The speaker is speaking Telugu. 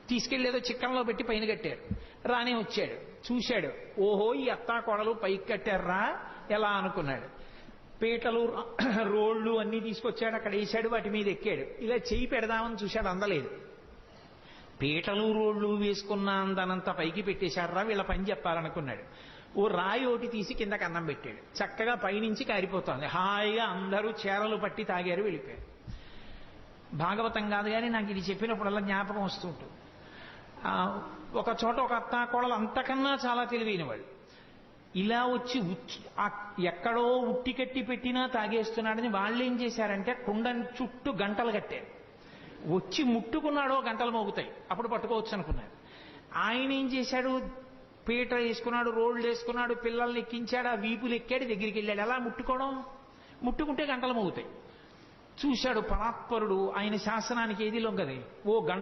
తీసుకెళ్లేదో చిక్కంలో పెట్టి పైన కట్టారు. రానే వచ్చాడు, చూశాడు, ఓహో ఈ అత్తా కోడలు పైకి కట్టారా ఎలా అనుకున్నాడు. పీటలు రోళ్లు అన్ని తీసుకొచ్చాడు, అక్కడ వేశాడు, వాటి మీద ఎక్కాడు. ఇలా చెయ్యి పెడదామని చూశాడు, అందలేదు. పీటలు రోళ్లు వేసుకున్న అందనంత పైకి పెట్టేశారా, వీళ్ళ పని చెప్పాలనుకున్నాడు. ఓ రాయి ఒకటి తీసి కిందకి అన్నం పెట్టాడు. చక్కగా పైనుంచి కారిపోతోంది. హాయిగా అందరూ చేరలు పట్టి తాగారు, వెళ్ళిపోయారు. భాగవతం కాదు కానీ నాకు ఇది చెప్పినప్పుడల్లా జ్ఞాపకం వస్తుంటుంది. ఒక చోట ఒక అత్తా కోడలు అంతకన్నా చాలా తెలివైన వాళ్ళు ఇలా వచ్చి ఎక్కడో ఉట్టి కట్టి పెట్టినా తాగేస్తున్నాడని వాళ్ళు ఏం చేశారంటే కుండని చుట్టూ గంటలు కట్టారు. వచ్చి ముట్టుకున్నాడో గంటలు మోగుతాయి, అప్పుడు పట్టుకోవచ్చు అనుకున్నారు. ఆయన ఏం చేశాడు, పీట వేసుకున్నాడు, రోడ్లు వేసుకున్నాడు, పిల్లల్ని ఎక్కించాడు, ఆ వీపులు ఎక్కాడు, దగ్గరికి వెళ్ళాడు. ఎలా ముట్టుకోవడం, ముట్టుకుంటే గంటలు మోగుతాయి. చూశాడు పరాత్పరుడు, ఆయన శాసనానికి ఏది లొంగది. ఓ గంట